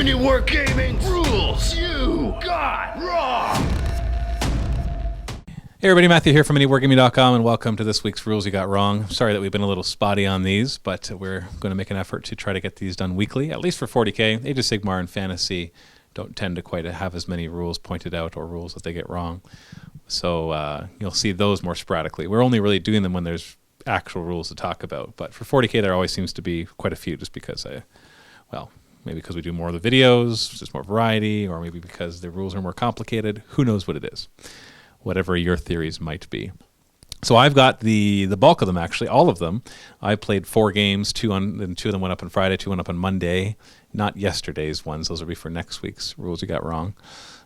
MiniWarGaming rules you got wrong. Hey everybody, Matthew here from MiniWarGaming.com, and welcome to this week's Rules You Got Wrong. Sorry that we've been a little spotty on these, but we're going to make an effort to try to get these done weekly, at least for 40k. Age of Sigmar and Fantasy don't tend to quite have as many rules pointed out or rules that they get wrong. So you'll see those more sporadically. We're only really doing them when there's actual rules to talk about, but for 40k there always seems to be quite a few, just because maybe because we do more of the videos, just more variety, or maybe because the rules are more complicated. Who knows what it is? Whatever your theories might be. So I've got the bulk of them, actually, all of them. I played 4 games, and 2 of them went up on Friday, 2 went up on Monday. Not yesterday's ones. Those will be for next week's Rules You Got Wrong.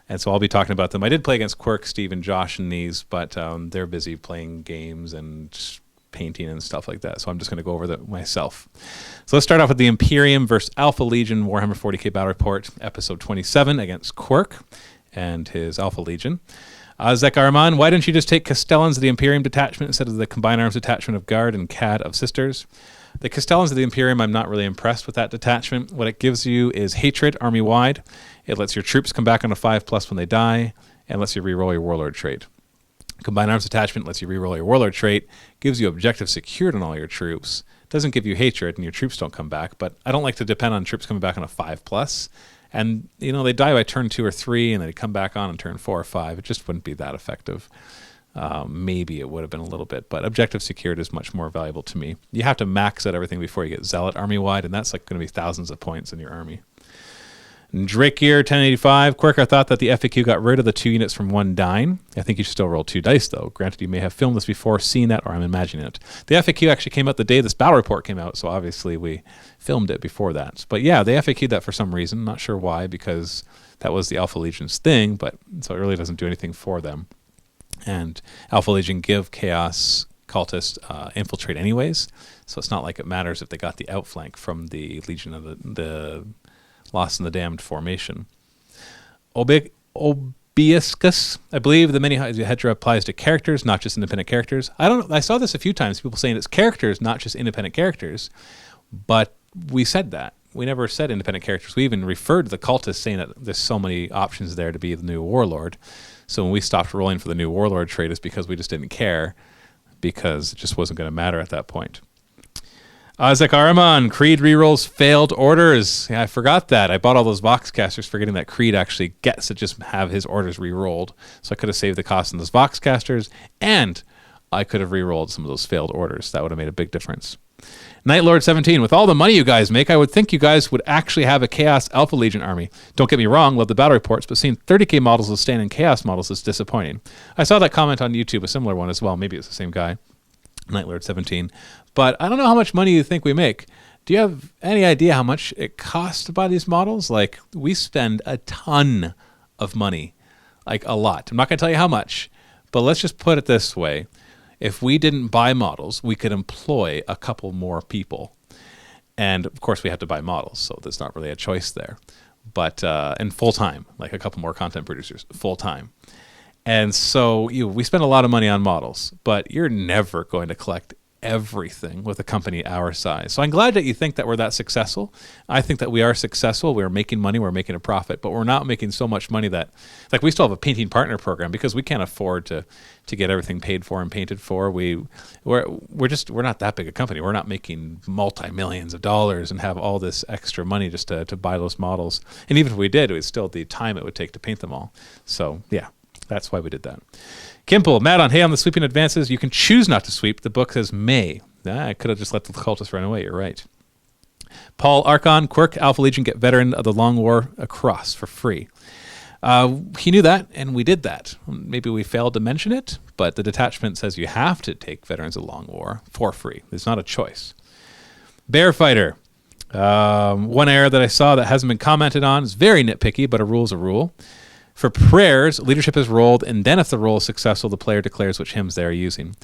And so I'll be talking about them. I did play against Quirk, Steve, and Josh in these, but they're busy playing games and painting and stuff like that. So I'm just going to go over that myself. So let's start off with the Imperium versus Alpha Legion Warhammer 40k Battle Report, episode 27 against Quirk and his Alpha Legion. Zek Arman, why didn't you just take Castellans of the Imperium detachment instead of the Combined Arms detachment of Guard and CAD of Sisters? The Castellans of the Imperium, I'm not really impressed with that detachment. What it gives you is hatred army-wide. It lets your troops come back on a 5+ when they die, and lets you reroll your Warlord trait. Combined Arms detachment lets you reroll your Warlord trait, gives you objective secured on all your troops, doesn't give you hatred and your troops don't come back, but I don't like to depend on troops coming back on a 5+. And, they die by turn 2 or 3, and then they come back on turn 4 or 5. It just wouldn't be that effective. Maybe it would have been a little bit, but objective secured is much more valuable to me. You have to max out everything before you get Zealot army-wide, and that's like going to be thousands of points in your army. Drake Gear 1085. Quirk, I thought that the FAQ got rid of the 2 units from 1 dying. I think you should still roll 2 dice, though. Granted, you may have filmed this before, seen that, or I'm imagining it. The FAQ actually came out the day this battle report came out, so obviously we filmed it before that. But yeah, they FAQ'd that for some reason. Not sure why, because that was the Alpha Legion's thing, but so it really doesn't do anything for them. And Alpha Legion give Chaos Cultist infiltrate anyways, so it's not like it matters if they got the outflank from the Legion of the Lost in the Damned formation. Obeiscus, I believe the Mini-Hedra applies to characters, not just independent characters. I saw this a few times, people saying it's characters, not just independent characters, but we said that. We never said independent characters. We even referred to the cultists saying that there's so many options there to be the new Warlord. So when we stopped rolling for the new Warlord trait, it's because we just didn't care, because it just wasn't going to matter at that point. Zek Araman, Creed rerolls failed orders. Yeah, I forgot that. I bought all those Voxcasters forgetting that Creed actually gets to just have his orders rerolled. So I could have saved the cost on those Voxcasters, and I could have rerolled some of those failed orders. That would have made a big difference. Nightlord 17, with all the money you guys make, I would think you guys would actually have a Chaos Alpha Legion army. Don't get me wrong, love the battle reports, but seeing 30k models of standing Chaos models is disappointing. I saw that comment on YouTube, a similar one as well. Maybe it's the same guy. Nightlord 17. But I don't know how much money you think we make. Do you have any idea how much it costs to buy these models? Like, we spend a ton of money. Like, a lot. I'm not going to tell you how much, but let's just put it this way. If we didn't buy models, we could employ a couple more people. And, of course, we have to buy models, so there's not really a choice there. But, and full-time, like a couple more content producers, full-time. And so we spend a lot of money on models, but you're never going to collect everything with a company our size. So I'm glad that you think that we're that successful. I think that we are successful. We're making money. We're making a profit, but we're not making so much money that, like, we still have a painting partner program because we can't afford to get everything paid for and painted for. We're not that big a company. We're not making multi-millions of dollars and have all this extra money just to buy those models. And even if we did, it was still the time it would take to paint them all. So yeah. That's why we did that. Kimple, Matt on, hey, on the sweeping advances, you can choose not to sweep. The book says may. I could have just let the cultists run away. You're right. Paul Archon, Quirk, Alpha Legion get Veteran of the Long War across for free. He knew that, and we did that. Maybe we failed to mention it, but the detachment says you have to take Veterans of the Long War for free. It's not a choice. Bear Fighter. One error that I saw that hasn't been commented on is very nitpicky, but a rule is a rule. For prayers, leadership is rolled, and then if the roll is successful, the player declares which hymns they are using.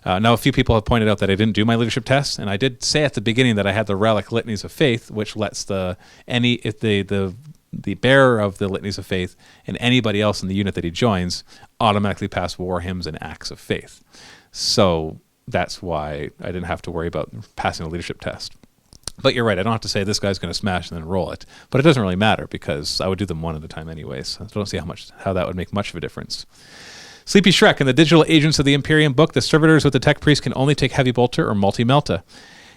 Now, a few people have pointed out that I didn't do my leadership test, and I did say at the beginning that I had the relic litanies of faith, which lets the bearer of the litanies of faith and anybody else in the unit that he joins automatically pass war hymns and acts of faith. So that's why I didn't have to worry about passing a leadership test. But you're right. I don't have to say this guy's going to smash and then roll it. But it doesn't really matter because I would do them one at a time anyways. I don't see how that would make much of a difference. Sleepy Shrek, in the Digital Agents of the Imperium book, the servitors with the Tech Priest can only take Heavy Bolter or Multi-Melta.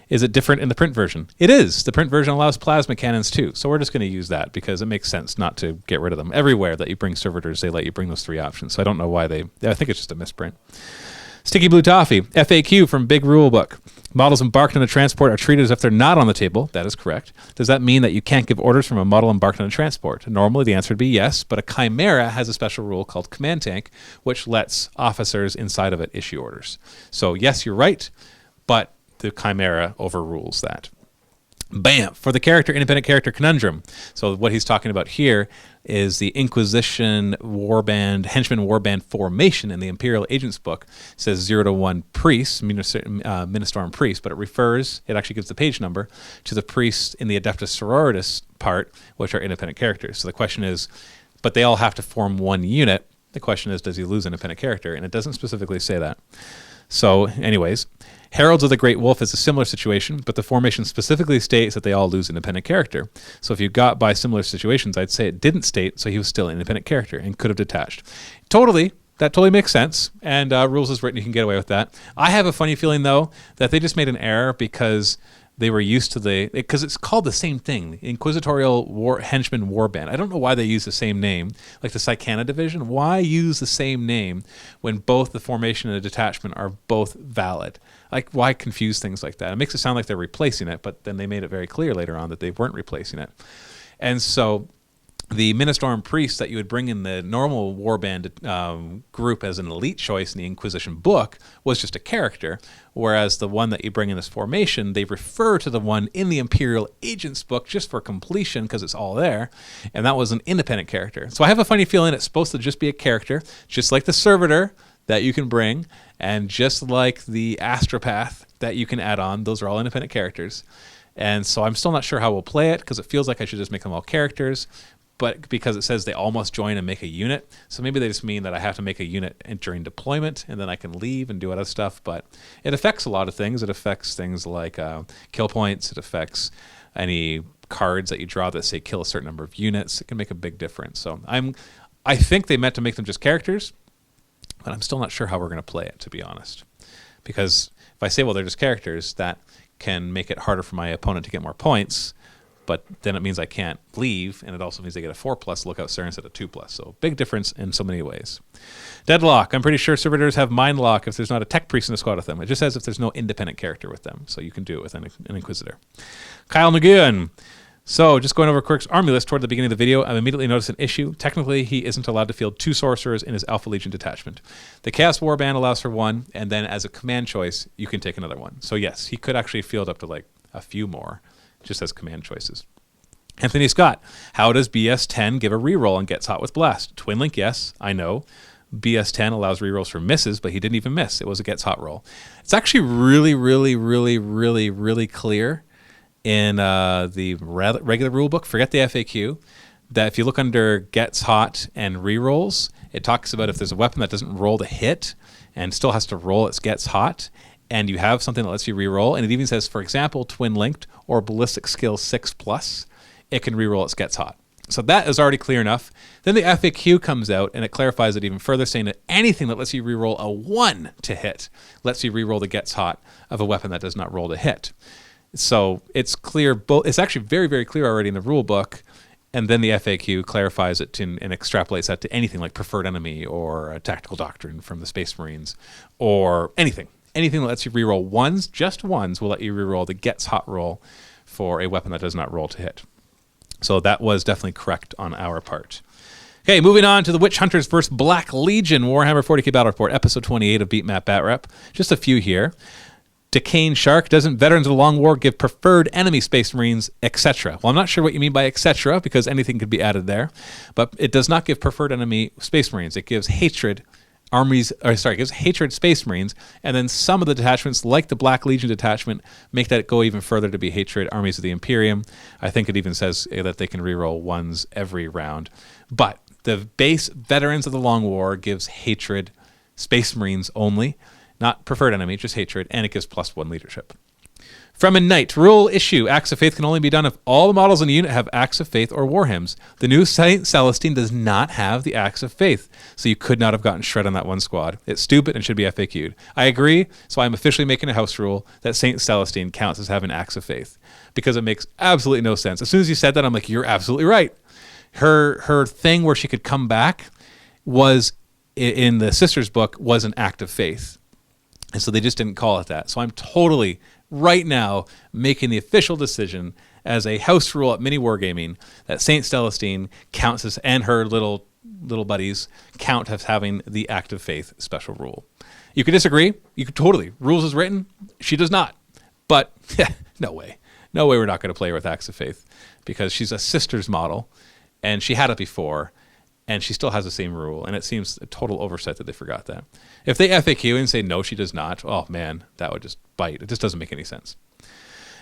Is it different in the print version? It is. The print version allows plasma cannons too. So we're just going to use that because it makes sense not to get rid of them. Everywhere that you bring servitors, they let you bring those 3 options. So I don't know why I think it's just a misprint. Sticky Blue Toffee, FAQ from Big Rule Book. Models embarked on a transport are treated as if they're not on the table. That is correct. Does that mean that you can't give orders from a model embarked on a transport? Normally the answer would be yes, but a Chimera has a special rule called Command Tank, which lets officers inside of it issue orders. So yes, you're right, but the Chimera overrules that. Bam! For the independent character conundrum. So what he's talking about here is the Inquisition henchman warband formation in the Imperial Agents book. It says 0 to 1 priests, Ministorum priests, but it actually gives the page number to the priests in the Adeptus Sororitas part, which are independent characters. So the question is, but they all have to form one unit. The question is, does he lose an independent character? And it doesn't specifically say that. So anyways, Heralds of the Great Wolf is a similar situation, but the formation specifically states that they all lose independent character. So if you got by similar situations, I'd say it didn't state, so he was still an independent character and could have detached. That totally makes sense, and rules is written, you can get away with that. I have a funny feeling, though, that they just made an error because they were used to because it's called the same thing, Inquisitorial Henchman Warband. I don't know why they use the same name, like the Psychana division. Why use the same name when both the formation and the detachment are both valid? Like, why confuse things like that? It makes it sound like they're replacing it, but then they made it very clear later on that they weren't replacing it. And so the Ministorum priest that you would bring in the normal warband group as an elite choice in the Inquisition book was just a character, whereas the one that you bring in this formation, they refer to the one in the Imperial Agents book just for completion because it's all there, and that was an independent character. So I have a funny feeling it's supposed to just be a character, just like the servitor that you can bring, and just like the astropath that you can add on. Those are all independent characters. And so I'm still not sure how we'll play it because it feels like I should just make them all characters, but because it says they all must join and make a unit. So maybe they just mean that I have to make a unit during deployment and then I can leave and do other stuff. But it affects a lot of things. It affects things like kill points. It affects any cards that you draw that say kill a certain number of units. It can make a big difference. So I think they meant to make them just characters, but I'm still not sure how we're going to play it, to be honest. Because if I say, well, they're just characters, that can make it harder for my opponent to get more points, but then it means I can't leave, and it also means they get a 4+ lookout sir instead of 2+. So big difference in so many ways. Deadlock. I'm pretty sure servitors have mind lock if there's not a tech priest in the squad with them. It just says if there's no independent character with them, so you can do it with an Inquisitor. Kyle Nguyen. So, just going over Quirk's army list toward the beginning of the video, I've immediately noticed an issue. Technically, he isn't allowed to field 2 sorcerers in his Alpha Legion detachment. The Chaos Warband allows for 1, and then as a command choice, you can take another one. So yes, he could actually field up to like a few more, just as command choices. Anthony Scott, how does BS10 give a reroll and gets hot with blast? Twin Link, yes, I know. BS10 allows rerolls for misses, but he didn't even miss. It was a gets hot roll. It's actually really, really, really, really, really clear in the regular rule book, forget the FAQ, that if you look under gets hot and rerolls, it talks about if there's a weapon that doesn't roll to hit and still has to roll its gets hot, and you have something that lets you reroll, and it even says, for example, twin linked or ballistic skill 6+, it can reroll its gets hot. So that is already clear enough. Then the FAQ comes out and it clarifies it even further, saying that anything that lets you reroll a 1 to hit lets you reroll the gets hot of a weapon that does not roll to hit. So it's clear. It's actually very, very clear already in the rule book, and then the FAQ clarifies it and extrapolates that to anything like preferred enemy or a tactical doctrine from the Space Marines or anything. Anything that lets you reroll 1s, just 1s, will let you reroll the gets hot roll for a weapon that does not roll to hit. So that was definitely correct on our part. Okay, moving on to the Witch Hunters vs. Black Legion Warhammer 40k Battle Report, episode 28 of Beat Map Bat Rep. Just a few here. Decane Shark, doesn't Veterans of the Long War give preferred enemy Space Marines, etc.? Well, I'm not sure what you mean by etc., because anything could be added there, but it does not give preferred enemy Space Marines. It gives hatred it gives hatred Space Marines, and then some of the detachments, like the Black Legion detachment, make that go even further to be hatred armies of the Imperium. I think it even says that they can reroll 1s every round. But the base Veterans of the Long War gives hatred Space Marines only, not preferred enemy, just hatred, and it gives +1 leadership. From a knight, rule issue. Acts of Faith can only be done if all the models in the unit have Acts of Faith or War Hymns. The new Saint Celestine does not have the Acts of Faith, so you could not have gotten shred on that one squad. It's stupid and should be FAQ'd. I agree, so I'm officially making a house rule that Saint Celestine counts as having Acts of Faith, because it makes absolutely no sense. As soon as you said that, I'm like, you're absolutely right. Her thing where she could come back was, in the Sisters book, was an act of faith. And so they just didn't call it that. So I'm totally, right now, making the official decision as a house rule at MiniWarGaming that Saint Celestine counts as, and her little buddies count as having the act of faith special rule. You could disagree. You could totally. Rules is written. She does not. But no way. No way we're not going to play her with acts of faith, because she's a Sisters model, and she had it before, and she still has the same rule, and it seems a total oversight that they forgot that. If they FAQ and say, no, she does not, oh, man, that would just bite. It just doesn't make any sense.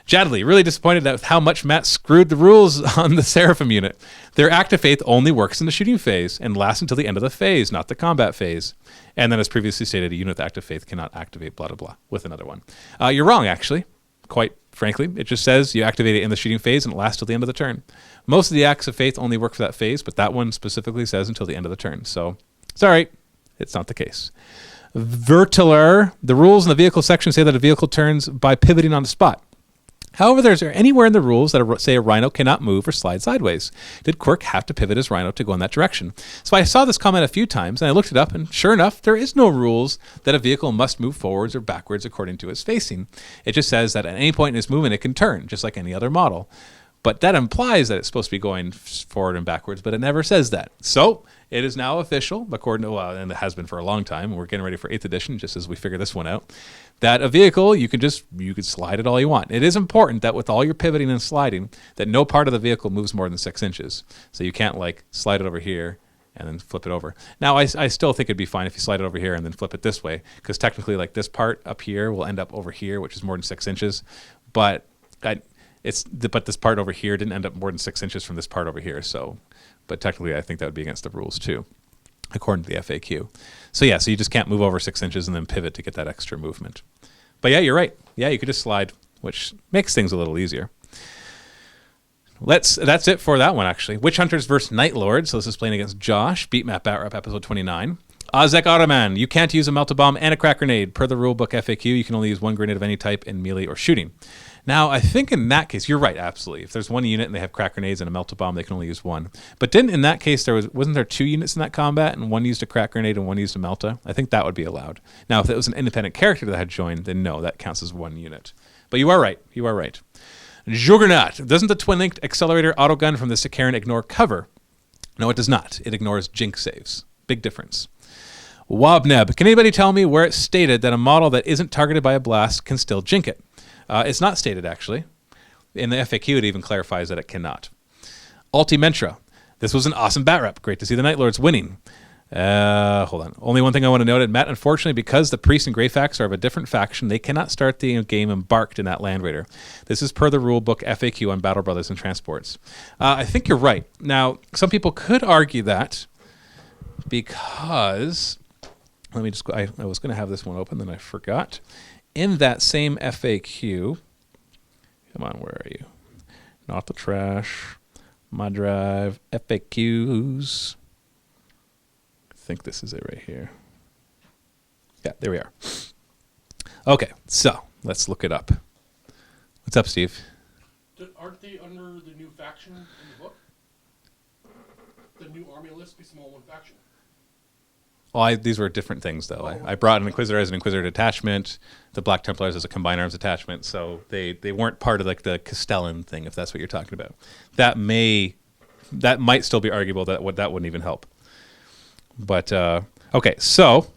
Jadley, really disappointed with how much Matt screwed the rules on the Seraphim unit. Their Act of Faith only works in the shooting phase and lasts until the end of the phase, not the combat phase. And then, as previously stated, a unit with Act of Faith cannot activate blah, blah, blah with another one. You're wrong, actually. Quite frankly, it just says you activate it in the shooting phase and it lasts till the end of the turn. Most of the Acts of Faith only work for that phase, but that one specifically says until the end of the turn. So, it's all right. It's not the case. Vertler, the rules in the vehicle section say that a vehicle turns by pivoting on the spot. However, there's anywhere in the rules that say a rhino cannot move or slide sideways. Did Quirk have to pivot his rhino to go in that direction? So I saw this comment a few times, and I looked it up, and sure enough, there is no rules that a vehicle must move forwards or backwards according to its facing. It just says that at any point in its movement, it can turn, just like any other model. But that implies that it's supposed to be going forward and backwards, but it never says that. So it is now official, according to, well, and it has been for a long time. We're getting ready for 8th edition, just as we figure this one out, that a vehicle, you can slide it all you want. It is important that with all your pivoting and sliding, that no part of the vehicle moves more than 6 inches. So you can't like slide it over here and then flip it over. Now, I still think it'd be fine if you slide it over here and then flip it this way, because technically like this part up here will end up over here, which is more than 6 inches. But this part over here didn't end up more than 6 inches from this part over here. So, but technically I think that would be against the rules too, according to the FAQ. So yeah, so you just can't move over 6 inches and then pivot to get that extra movement. But yeah, you're right. Yeah, you could just slide, which makes things a little easier. That's it for that one, actually. Witch Hunters versus Night Lords. So this is playing against Josh. Beat Map Bat Rap, episode 29. Ozek Ottoman. You can't use a Melt-A-Bomb and a Crack Grenade. Per the rulebook FAQ, you can only use one grenade of any type in melee or shooting. Now, I think in that case, you're right, absolutely. If there's one unit and they have crack grenades and a Melt-A-Bomb, they can only use one. But in that case, wasn't there 2 units in that combat, and one used a crack grenade and one used a Melta? I think that would be allowed. Now, if it was an independent character that had joined, then no, that counts as one unit. But you are right. You are right. Juggernaut. Doesn't the twin-linked accelerator autogun from the Sicaran ignore cover? No, it does not. It ignores jink saves. Big difference. Wobneb. Can anybody tell me where it's stated that a model that isn't targeted by a blast can still jink it? It's not stated, actually. In the FAQ, it even clarifies that it cannot. Ultimentra. This was an awesome bat rep. Great to see the Night Lords winning. Hold on. Only one thing I want to note, Matt, unfortunately, because the Priests and Greyfax are of a different faction, they cannot start the game embarked in that Land Raider. This is per the rulebook FAQ on Battle Brothers and Transports. I think you're right. Now, some people could argue that because... Let me just go. I was going to have this one open, then I forgot. In that same FAQ, come on, where are you? Not the trash. My drive. FAQs. I think this is it right here. Yeah, there we are. Okay, so let's look it up. What's up, Steve? Aren't they under the new faction in the book? The new army list is all one faction. Well, these were different things, though. I brought an Inquisitor as an Inquisitor detachment, the Black Templars as a Combined Arms detachment, so they weren't part of like the Castellan thing, if that's what you're talking about. That might still be arguable, that wouldn't even help. But, okay, so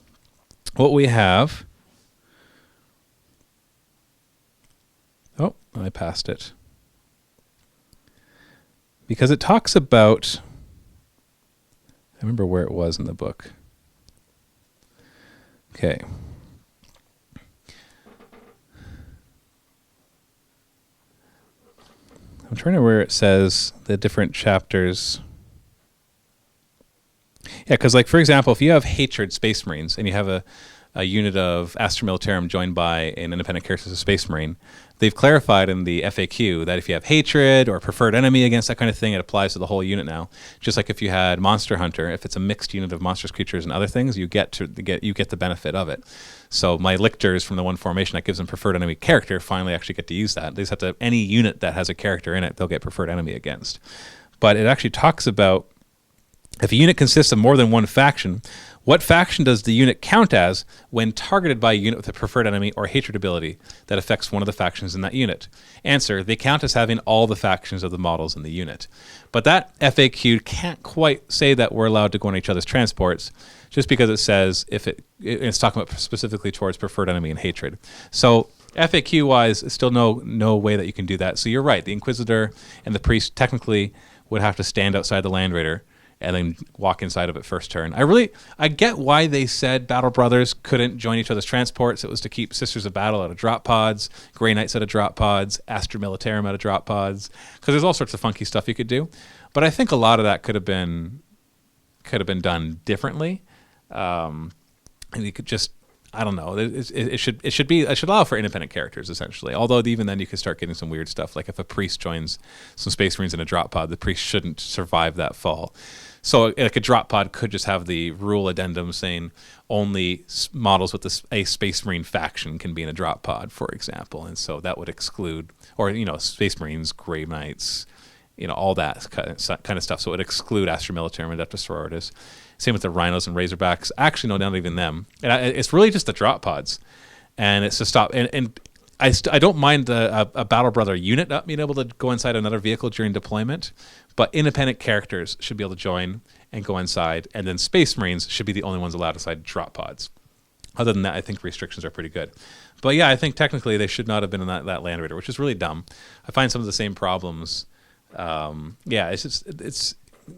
what we have... Oh, I passed it. Because it talks about... I remember where it was in the book. Okay. I'm trying to where it says the different chapters. Yeah, because like for example, if you have Hatred Space Marines and you have a a unit of Astra Militarum joined by an independent character as a Space Marine, they've clarified in the FAQ that if you have hatred or preferred enemy against that kind of thing, it applies to the whole unit now. Just like if you had Monster Hunter, if it's a mixed unit of monstrous creatures and other things, you get the benefit of it. So my lictors from the one formation that gives them preferred enemy character finally actually get to use that. They just have to, any unit that has a character in it, they'll get preferred enemy against. But it actually talks about if a unit consists of more than one faction, what faction does the unit count as when targeted by a unit with a preferred enemy or hatred ability that affects one of the factions in that unit? Answer, they count as having all the factions of the models in the unit. But that FAQ can't quite say that we're allowed to go on each other's transports, just because it says it's talking about specifically towards preferred enemy and hatred. So FAQ-wise, still no way that you can do that. So you're right, the Inquisitor and the Priest technically would have to stand outside the Land Raider and then walk inside of it first turn. I get why they said Battle Brothers couldn't join each other's transports. It was to keep Sisters of Battle out of drop pods, Grey Knights out of drop pods, Astra Militarum out of drop pods, because there's all sorts of funky stuff you could do. But I think a lot of that could have been done differently. And you could just, I don't know. It should allow for independent characters essentially. Although even then you could start getting some weird stuff. Like if a priest joins some Space Marines in a drop pod, the priest shouldn't survive that fall. So like a drop pod could just have the rule addendum saying only models with a Space Marine faction can be in a drop pod, for example. And so that would exclude, or Space Marines, Grey Knights, all that kind of stuff. So it would exclude Astra Militarum and Adeptus Sororitas. Same with the Rhinos and Razorbacks. Actually, no, not even them. And it's really just the drop pods. And it's to stop. And I don't mind a Battle Brother unit not being able to go inside another vehicle during deployment, but independent characters should be able to join and go inside, and then Space Marines should be the only ones allowed inside drop pods. Other than that, I think restrictions are pretty good. But yeah, I think technically they should not have been in that Land Raider, which is really dumb. I find some of the same problems. It's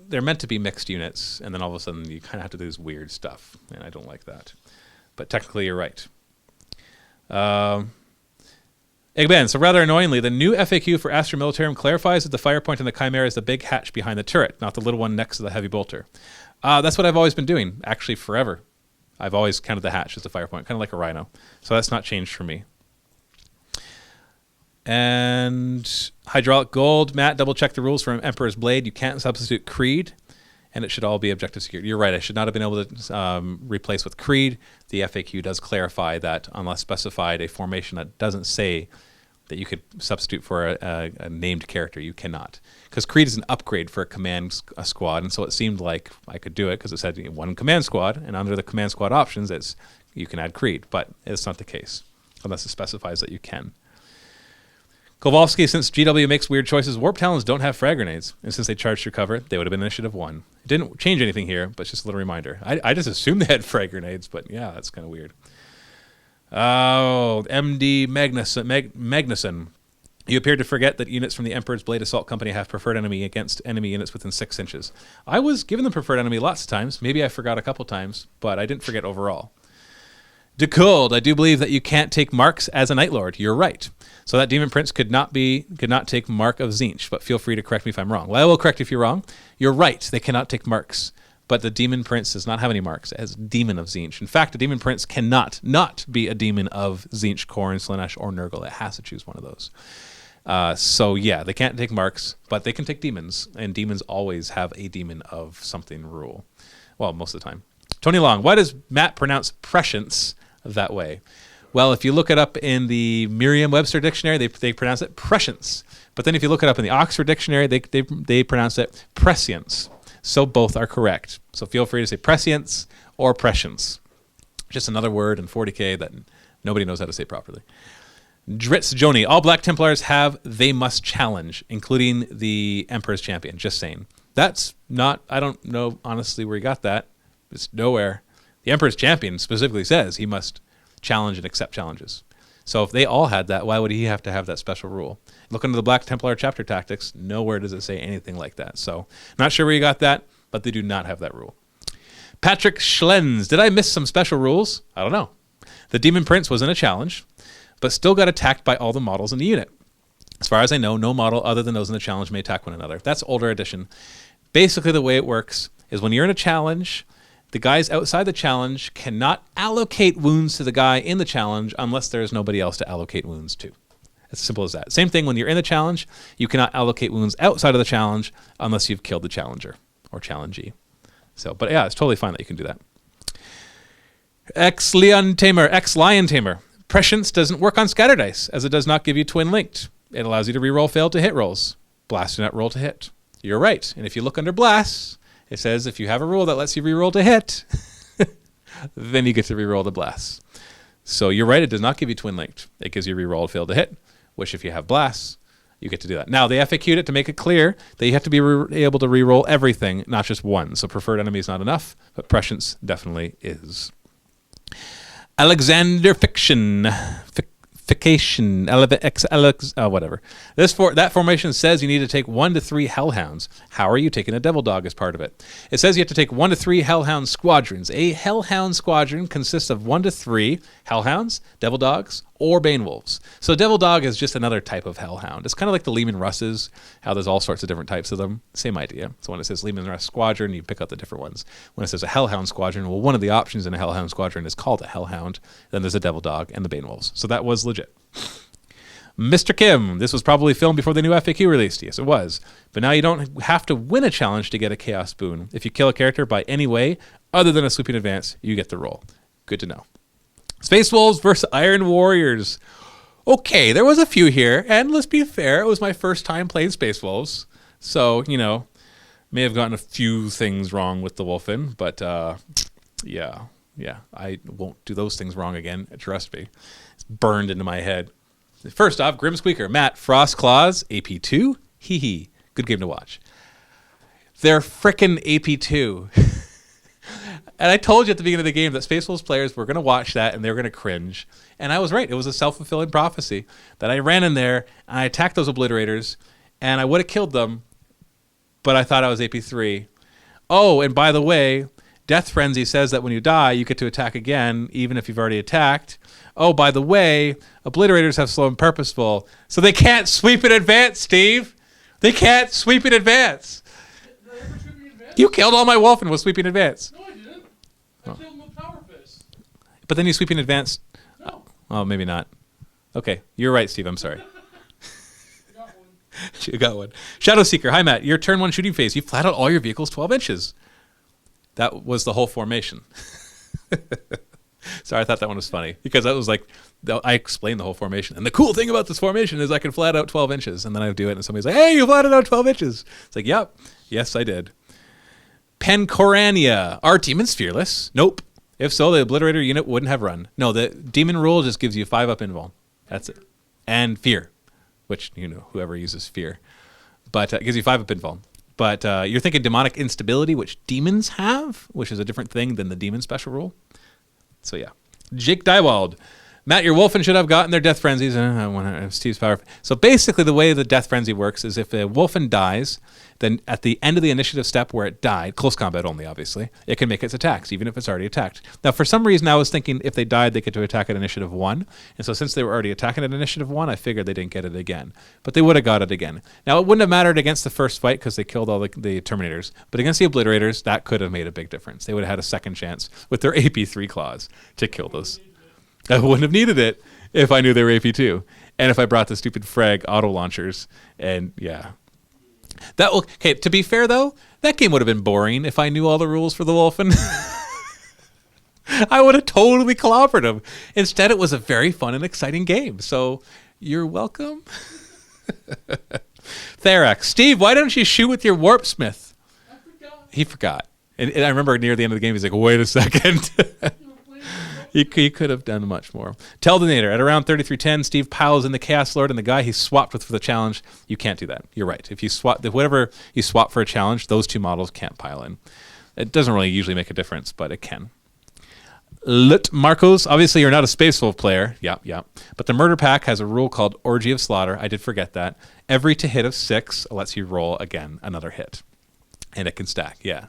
they're meant to be mixed units, and then all of a sudden you kind of have to do this weird stuff, and I don't like that. But technically you're right. Again, so rather annoyingly, the new FAQ for Astra Militarum clarifies that the fire point in the Chimera is the big hatch behind the turret, not the little one next to the heavy bolter. That's what I've always been doing, actually forever. I've always counted the hatch as the fire point, kind of like a Rhino. So that's not changed for me. And Hydraulic Gold, Matt, double check the rules for Emperor's Blade. You can't substitute Creed, and it should all be objective security. You're right, I should not have been able to replace with Creed. The FAQ does clarify that unless specified a formation that doesn't say that you could substitute for a named character, you cannot. Because Creed is an upgrade for a command squad, and so it seemed like I could do it because it said one command squad, and under the command squad options, you can add Creed, but it's not the case unless it specifies that you can. Kowalski, since GW makes weird choices, Warp Talons don't have frag grenades. And since they charged your cover, they would have been Initiative 1. It didn't change anything here, but it's just a little reminder. I just assumed they had frag grenades, but yeah, that's kind of weird. Oh, MD Magnuson. You appear to forget that units from the Emperor's Blade Assault Company have preferred enemy against enemy units within 6 inches. I was given them preferred enemy lots of times. Maybe I forgot a couple times, but I didn't forget overall. Decold, I do believe that you can't take marks as a Night Lord. You're right. So that Demon Prince could not take Mark of Tzeentch, but feel free to correct me if I'm wrong. Well, I will correct you if you're wrong. You're right. They cannot take marks. But the Demon Prince does not have any marks as Demon of Tzeentch. In fact, a Demon Prince cannot not be a Demon of Tzeentch, Khorne, Slaanesh, or Nurgle. It has to choose one of those. So yeah, they can't take marks, but they can take demons. And demons always have a demon of something rule. Well, most of the time. Tony Long, why does Matt pronounce prescience that way? Well, if you look it up in the Merriam-Webster dictionary, they pronounce it prescience. But then if you look it up in the Oxford dictionary, they pronounce it prescience. So both are correct. So feel free to say prescience or prescience. Just another word in 40K that nobody knows how to say properly. Dritz Joni, all Black Templars have they must challenge, including the Emperor's Champion. Just saying. That's not, I don't know honestly where he got that. It's nowhere. The Emperor's Champion specifically says he must challenge and accept challenges. So if they all had that, why would he have to have that special rule? Look into the Black Templar chapter tactics. Nowhere does it say anything like that. So not sure where you got that, but they do not have that rule. Patrick Schlenz, did I miss some special rules? I don't know. The Demon Prince was in a challenge, but still got attacked by all the models in the unit. As far as I know, no model other than those in the challenge may attack one another. That's older edition. Basically, the way it works is when you're in a challenge, The guys outside the challenge cannot allocate wounds to the guy in the challenge unless there's nobody else to allocate wounds to. As simple as that. Same thing when you're in the challenge. You cannot allocate wounds outside of the challenge unless you've killed the challenger or challengee. So, but yeah, it's totally fine that you can do that. Ex-Lion Tamer. Prescience doesn't work on scatter dice, as it does not give you twin linked. It allows you to reroll failed to hit rolls. Blast do not roll to hit. You're right. And if you look under blast, it says if you have a rule that lets you reroll to hit, then you get to reroll the blast. So you're right, it does not give you twin linked. It gives you reroll failed to hit, which if you have blasts, you get to do that. Now, they FAQ'd it to make it clear that you have to be able to reroll everything, not just one. So preferred enemy is not enough, but prescience definitely is. Alexander Fiction. Whatever. That formation says you need to take 1 to 3 hellhounds. How are you taking a devil dog as part of it? It says you have to take 1 to 3 hellhound squadrons. A hellhound squadron consists of 1 to 3 hellhounds, devil dogs, or bane wolves. So devil dog is just another type of hellhound. It's kind of like the Lehman Russes, how there's all sorts of different types of them. Same idea. So when it says Lehman Russ squadron, you pick out the different ones. When it says a hellhound squadron, well, one of the options in a hellhound squadron is called a hellhound. Then there's a devil dog and the bane wolves. So that was legit. Mr. Kim, this was probably filmed before the new FAQ released. Yes, it was. But now you don't have to win a challenge to get a Chaos Boon. If you kill a character by any way other than a sweeping advance, you get the roll. Good to know. Space Wolves versus Iron Warriors. Okay, there was a few here, and let's be fair, it was my first time playing Space Wolves. So, may have gotten a few things wrong with the Wolfen, but yeah, I won't do those things wrong again, trust me. It's burned into my head. First off, Grim Squeaker, Matt, Frost Claws, AP2, hee hee, good game to watch. They're frickin' AP2. And I told you at the beginning of the game that Space Wolves players were going to watch that and they were going to cringe. And I was right. It was a self-fulfilling prophecy that I ran in there and I attacked those obliterators and I would have killed them, but I thought I was AP3. Oh, and by the way, Death Frenzy says that when you die, you get to attack again, even if you've already attacked. Oh, by the way, obliterators have slow and purposeful, so they can't sweep in advance, Steve. They can't sweep in advance. You killed all my Wolfen with sweeping advance. No, I didn't. I killed him with Power Fist. But then you sweep in advance. No. Oh, maybe not. Okay, you're right, Steve. I'm sorry. I got one. You got one. Shadow Seeker. Hi, Matt. Your turn 1 shooting phase. You flat out all your vehicles 12 inches. That was the whole formation. Sorry, I thought that one was funny because that was like, I explained the whole formation. And the cool thing about this formation is I can flat out 12 inches. And then I do it and somebody's like, hey, you flatted out 12 inches. It's like, yep. Yes, I did. Pencorania. Are demons fearless? Nope. If so, the obliterator unit wouldn't have run. No, the demon rule just gives you 5 up invuln. That's it. And fear, which, whoever uses fear. But it gives you 5 up invuln. But you're thinking demonic instability, which demons have, which is a different thing than the demon special rule. So yeah. Jake Dywald. Matt, your Wolfen should have gotten their death frenzies. I want to have Steve's power. So basically the way the death frenzy works is if a Wolfen dies, then at the end of the initiative step where it died, close combat only obviously, it can make its attacks, even if it's already attacked. Now for some reason I was thinking if they died, they get to attack at initiative 1. And so since they were already attacking at initiative 1, I figured they didn't get it again. But they would have got it again. Now it wouldn't have mattered against the first fight because they killed all the Terminators. But against the Obliterators, that could have made a big difference. They would have had a second chance with their AP3 claws to kill those. I wouldn't have needed it if I knew they were AP2. And if I brought the stupid frag auto launchers. And yeah. Okay, to be fair though, that game would have been boring if I knew all the rules for the Wolfen. I would have totally clobbered them. Instead, it was a very fun and exciting game. So you're welcome. Therax. Steve, why don't you shoot with your Warp Smith? I forgot. He forgot. And I remember near the end of the game, he's like, wait a second. He could have done much more. Teldonator, at around 3310, Steve piles in the Chaos Lord and the guy he swapped with for the challenge. You can't do that. You're right. If you swap, whatever you swap for a challenge, those 2 models can't pile in. It doesn't really usually make a difference, but it can. Lit Marcos, obviously you're not a Space Wolf player. Yeah. But the Murder Pack has a rule called Orgy of Slaughter. I did forget that. Every to hit of 6 lets you roll again another hit. And it can stack, yeah.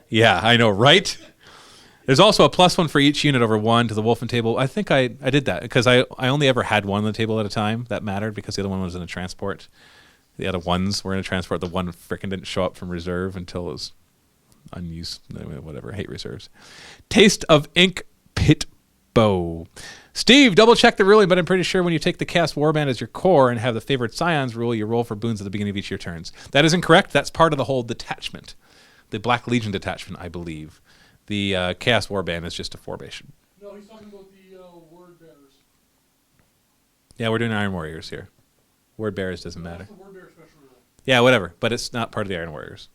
Yeah, I know, right? There's also a +1 for each unit over 1 to the Wolfen table. I think I did that because I only ever had 1 on the table at a time. That mattered because the other one was in a transport. The other ones were in a transport. The one frickin' didn't show up from reserve until it was unused, whatever, hate reserves. Taste of Ink Pit Bow. Steve, double check the ruling, but I'm pretty sure when you take the Chaos Warband as your core and have the favored Scions rule, you roll for boons at the beginning of each of your turns. That is incorrect. That's part of the whole detachment. The Black Legion detachment, I believe. The Chaos Warband is just a formation. No, he's talking about the word bearers. Yeah, we're doing Iron Warriors here. Word Bearers doesn't matter. That's the word bearer special rule. Yeah, whatever. But it's not part of the Iron Warriors.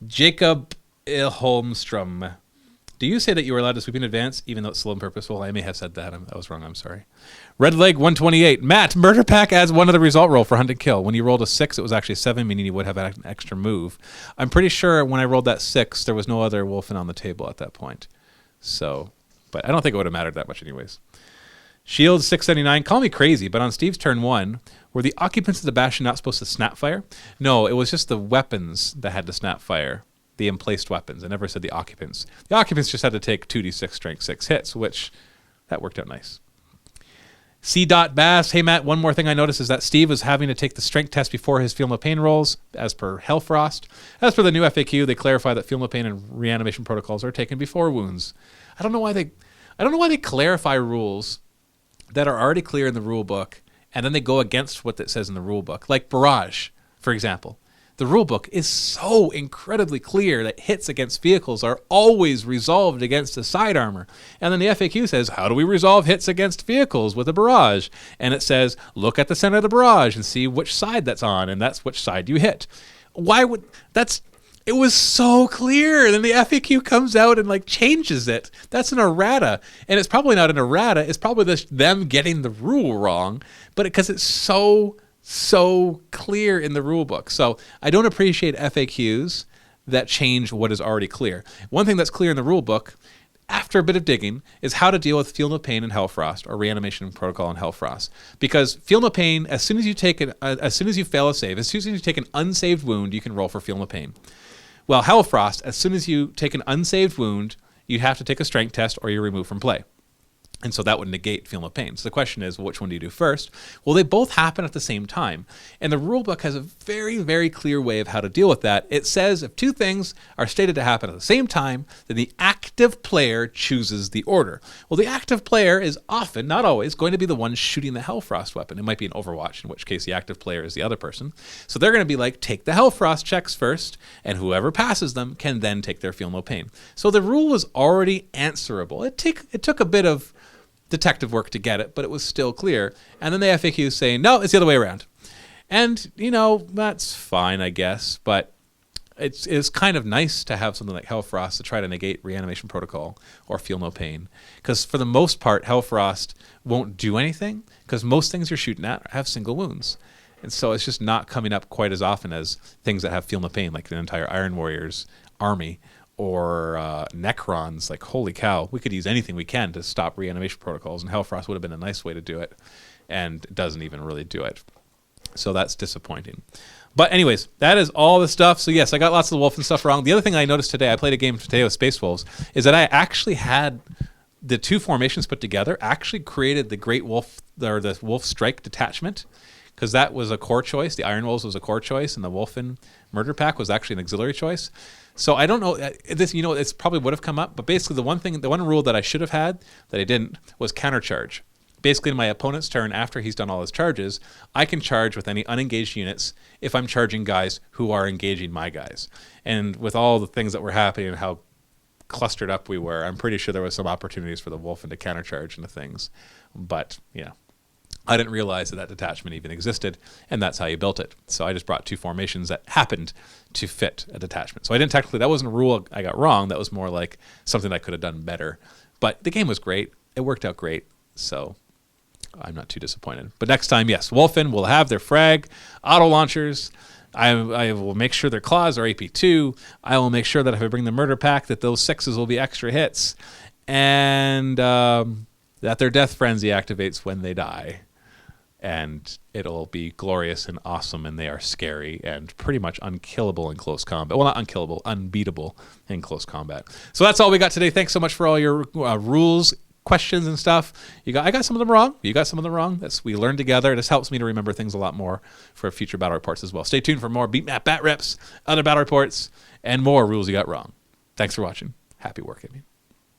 Jacob Ilholmstrom. Do you say that you were allowed to sweep in advance, even though it's slow and purposeful? I may have said that. I was wrong. I'm sorry. Red Leg 128. Matt, Murder Pack adds 1 to the result roll for hunt and kill. When you rolled a 6, it was actually 7, meaning you would have an extra move. I'm pretty sure when I rolled that 6, there was no other Wolfen on the table at that point. So, but I don't think it would have mattered that much anyways. Shield 679. Call me crazy, but on Steve's turn 1, were the occupants of the Bastion not supposed to snap fire? No, it was just the weapons that had to snap fire. The emplaced weapons. I never said the occupants. The occupants just had to take 2d6 strength 6 hits, which that worked out nice. C. Bass. Hey, Matt, one more thing I noticed is that Steve was having to take the strength test before his Feel No Pain rolls, as per Hellfrost. As per the new FAQ, they clarify that Feel No Pain and reanimation protocols are taken before wounds. I don't know why they clarify rules that are already clear in the rule book, and then they go against what it says in the rule book. Like Barrage, for example. The rulebook is so incredibly clear that hits against vehicles are always resolved against the side armor. And then the FAQ says, how do we resolve hits against vehicles with a barrage? And it says, look at the center of the barrage and see which side that's on, and that's which side you hit. It was so clear. And then the FAQ comes out and changes it. That's an errata. And it's probably not an errata. It's probably just them getting the rule wrong. But because it's so clear in the rule book. So I don't appreciate FAQs that change what is already clear. One thing that's clear in the rule book, after a bit of digging, is how to deal with Feel No Pain in Hellfrost or reanimation protocol in Hellfrost. Because Feel No Pain, as soon as you fail a save, as soon as you take an unsaved wound, you can roll for Feel No Pain. Well, Hellfrost, as soon as you take an unsaved wound, you have to take a strength test or you're removed from play. And so that would negate Feel No Pain. So the question is, which one do you do first? Well, they both happen at the same time. And the rulebook has a very, very clear way of how to deal with that. It says if 2 things are stated to happen at the same time, then the active player chooses the order. Well, the active player is often, not always, going to be the one shooting the Hellfrost weapon. It might be an Overwatch, in which case the active player is the other person. So they're going to be like, take the Hellfrost checks first, and whoever passes them can then take their Feel No Pain. So the rule was already answerable. It took a bit of detective work to get it, but it was still clear. And then the FAQ saying, no, it's the other way around. And, that's fine, I guess, but it's kind of nice to have something like Hellfrost to try to negate reanimation protocol or Feel No Pain. Because for the most part, Hellfrost won't do anything, because most things you're shooting at have single wounds. And so it's just not coming up quite as often as things that have Feel No Pain, like the entire Iron Warriors army, or Necrons. Like, holy cow, we could use anything we can to stop reanimation protocols, and Hellfrost would have been a nice way to do it, and it doesn't even really do it. So that's disappointing. But anyways, that is all the stuff. So yes, I got lots of the Wolfen stuff wrong. The other thing I noticed today, I played a game today with Space Wolves, is that I actually had the 2 formations put together, actually created the Great Wolf, or the Wolf Strike detachment, because that was a core choice. The Iron Wolves was a core choice, and the Wolfen Murder Pack was actually an auxiliary choice. So I don't know, this, it's probably would have come up, but basically the one rule that I should have had that I didn't was countercharge. Basically, in my opponent's turn, after he's done all his charges, I can charge with any unengaged units if I'm charging guys who are engaging my guys. And with all the things that were happening and how clustered up we were, I'm pretty sure there was some opportunities for the Wolfen to countercharge into things. But, I didn't realize that detachment even existed, and that's how you built it. So I just brought 2 formations that happened to fit a detachment. So that wasn't a rule I got wrong. That was more like something I could have done better. But the game was great. It worked out great. So I'm not too disappointed. But next time, yes, Wolfen will have their frag, auto launchers. I will make sure their claws are AP2. I will make sure that if I bring the Murder Pack, that those 6s will be extra hits. And that their Death Frenzy activates when they die. And it'll be glorious and awesome, and they are scary and pretty much unkillable in close combat. Well, not unkillable, unbeatable in close combat. So that's all we got today. Thanks so much for all your rules, questions, and stuff. I got some of them wrong. You got some of them wrong. We learned together. This helps me to remember things a lot more for future battle reports as well. Stay tuned for more Beat Map Bat Reps, other battle reports, and more rules you got wrong. Thanks for watching. Happy wargaming.